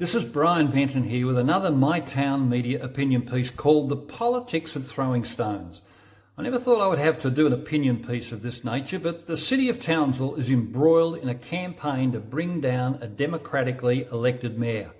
This is Brian Venton here with another My Town Media opinion piece called The Politics of Throwing Stones. I never thought I would have to do an opinion piece of this nature, but the city of Townsville is embroiled in a campaign to bring down a democratically elected mayor.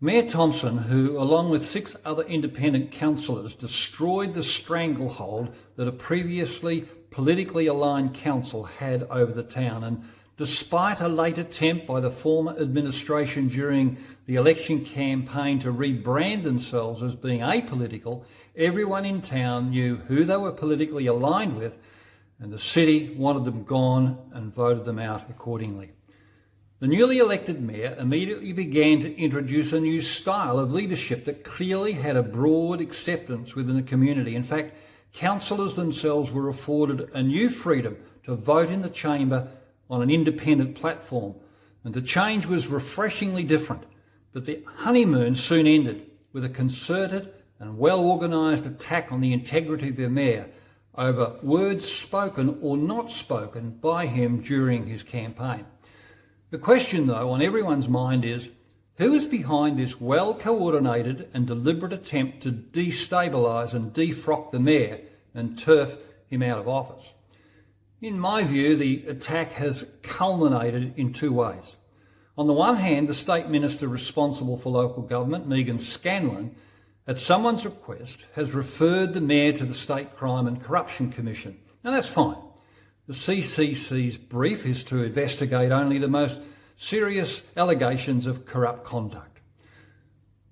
Mayor Thompson, who along with 6 other independent councillors destroyed the stranglehold that a previously politically aligned council had over the town, and despite a late attempt by the former administration during the election campaign to rebrand themselves as being apolitical, everyone in town knew who they were politically aligned with, and the city wanted them gone and voted them out accordingly. The newly elected mayor immediately began to introduce a new style of leadership that clearly had a broad acceptance within the community. In fact, councillors themselves were afforded a new freedom to vote in the chamber on an independent platform, and the change was refreshingly different. But the honeymoon soon ended with a concerted and well-organised attack on the integrity of the mayor over words spoken or not spoken by him during his campaign. The question, though, on everyone's mind is, who is behind this well-coordinated and deliberate attempt to destabilise and defrock the mayor and turf him out of office? In my view, the attack has culminated in 2 ways. On the one hand, the state minister responsible for local government, Megan Scanlon, at someone's request, has referred the mayor to the State Crime and Corruption Commission. Now that's fine. The CCC's brief is to investigate only the most serious allegations of corrupt conduct.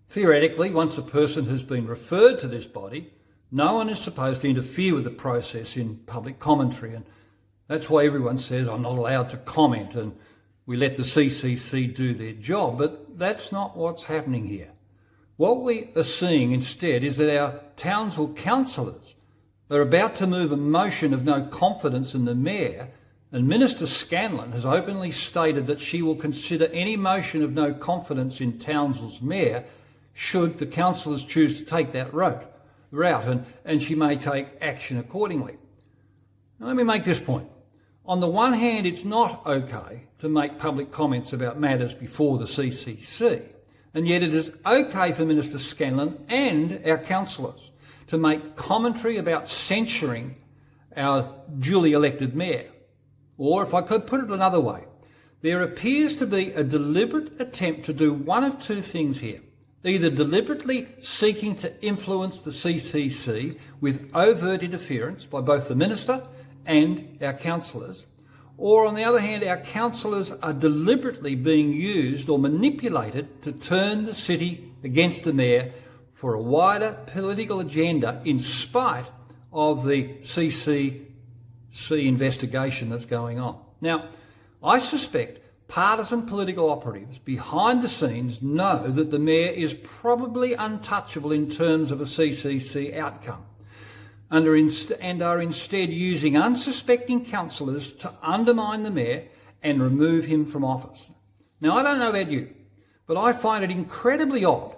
Theoretically, once a person has been referred to this body, no one is supposed to interfere with the process in public commentary, and that's why everyone says I'm not allowed to comment and we let the CCC do their job, but that's not what's happening here. What we are seeing instead is that our Townsville councillors are about to move a motion of no confidence in the mayor, and Minister Scanlon has openly stated that she will consider any motion of no confidence in Townsville's mayor should the councillors choose to take that route, and she may take action accordingly. Now, let me make this point. On the one hand, it's not okay to make public comments about matters before the CCC, and yet it is okay for Minister Scanlon and our councillors to make commentary about censuring our duly elected mayor. Or, if I could put it another way, there appears to be a deliberate attempt to do one of 2 things here. Either deliberately seeking to influence the CCC with overt interference by both the minister and our councillors, or on the other hand, our councillors are deliberately being used or manipulated to turn the city against the mayor for a wider political agenda in spite of the CCC investigation that's going on. Now, I suspect partisan political operatives behind the scenes know that the mayor is probably untouchable in terms of a CCC outcome, and are instead using unsuspecting councillors to undermine the mayor and remove him from office. Now, I don't know about you, but I find it incredibly odd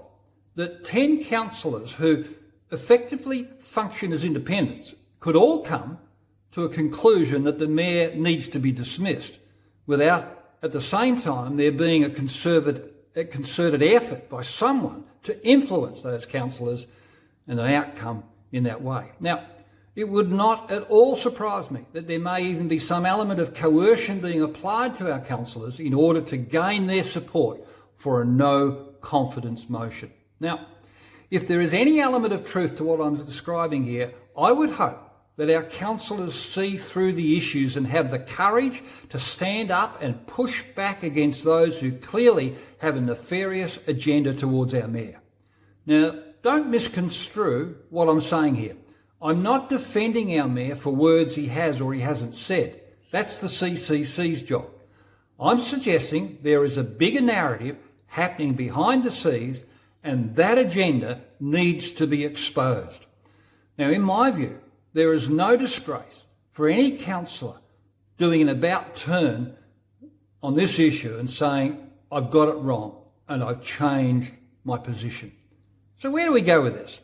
that 10 councillors who effectively function as independents could all come to a conclusion that the mayor needs to be dismissed without, at the same time, there being a concerted effort by someone to influence those councillors and an outcome in that way. Now, it would not at all surprise me that there may even be some element of coercion being applied to our councillors in order to gain their support for a no confidence motion. Now, if there is any element of truth to what I'm describing here, I would hope that our councillors see through the issues and have the courage to stand up and push back against those who clearly have a nefarious agenda towards our mayor. Now, don't misconstrue what I'm saying here. I'm not defending our mayor for words he has or he hasn't said. That's the CCC's job. I'm suggesting there is a bigger narrative happening behind the scenes, and that agenda needs to be exposed. Now, in my view, there is no disgrace for any councillor doing an about turn on this issue and saying, I've got it wrong and I've changed my position. So where do we go with this?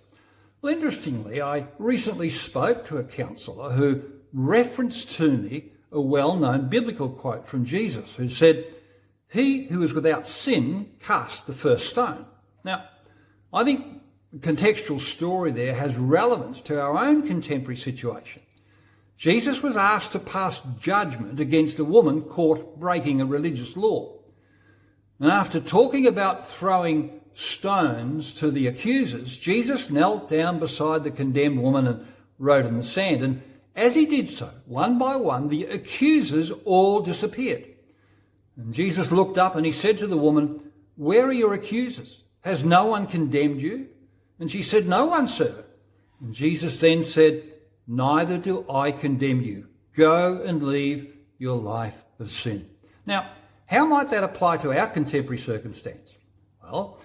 Well, interestingly, I recently spoke to a counsellor who referenced to me a well-known biblical quote from Jesus, who said, He who is without sin cast the first stone. Now, I think the contextual story there has relevance to our own contemporary situation. Jesus was asked to pass judgment against a woman caught breaking a religious law. And after talking about throwing stones to the accusers, Jesus knelt down beside the condemned woman and wrote in the sand. And as he did so, one by one, the accusers all disappeared. And Jesus looked up and he said to the woman, "Where are your accusers? Has no one condemned you?" And she said, "No one, sir." And Jesus then said, "Neither do I condemn you. Go and leave your life of sin." Now, how might that apply to our contemporary circumstance? Well,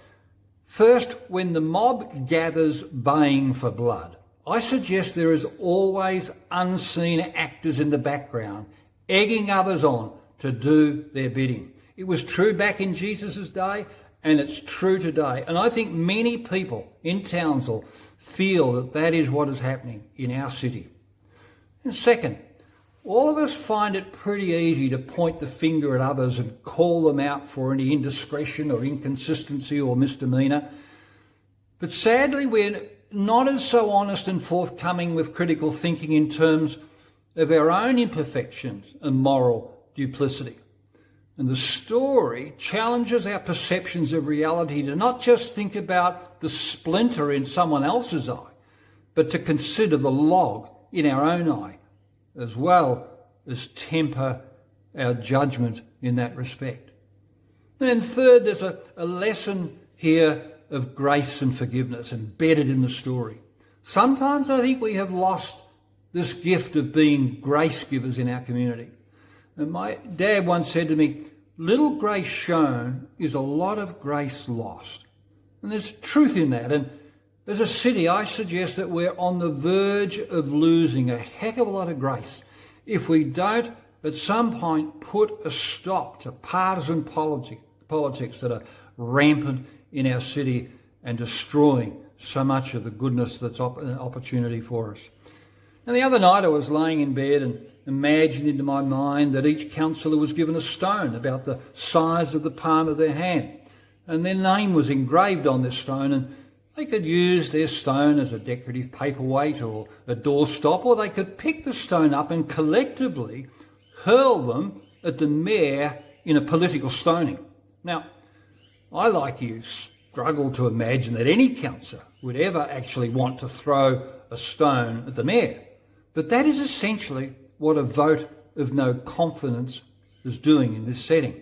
first, when the mob gathers baying for blood, I suggest there is always unseen actors in the background, egging others on to do their bidding. It was true back in Jesus' day, and it's true today. And I think many people in Townsville feel that that is what is happening in our city. And second, all of us find it pretty easy to point the finger at others and call them out for any indiscretion or inconsistency or misdemeanour. But sadly, we're not as so honest and forthcoming with critical thinking in terms of our own imperfections and moral duplicity. And the story challenges our perceptions of reality to not just think about the splinter in someone else's eye, but to consider the log in our own eye, as well as temper our judgment in that respect. And third, there's a lesson here of grace and forgiveness embedded in the story. Sometimes I think we have lost this gift of being grace givers in our community. And my dad once said to me, "Little grace shown is a lot of grace lost." And there's truth in that. And as a city, I suggest that we're on the verge of losing a heck of a lot of grace if we don't at some point put a stop to partisan politics that are rampant in our city and destroying so much of the goodness that's an opportunity for us. Now, the other night I was laying in bed and imagined into my mind that each councillor was given a stone about the size of the palm of their hand, and their name was engraved on this stone, and they could use their stone as a decorative paperweight or a doorstop, or they could pick the stone up and collectively hurl them at the mayor in a political stoning. Now, I, like you, struggle to imagine that any councillor would ever actually want to throw a stone at the mayor. But that is essentially what a vote of no confidence is doing in this setting.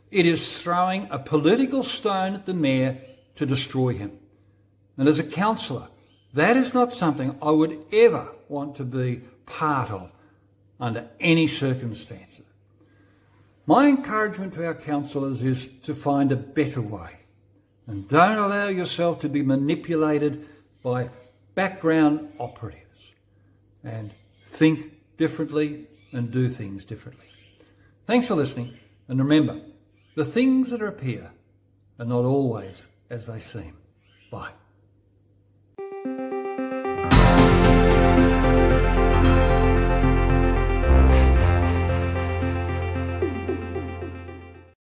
It is throwing a political stone at the mayor to destroy him. And as a councillor, that is not something I would ever want to be part of under any circumstances. My encouragement to our councillors is to find a better way. And don't allow yourself to be manipulated by background operatives. And think differently and do things differently. Thanks for listening. And remember, the things that appear are not always as they seem. Bye.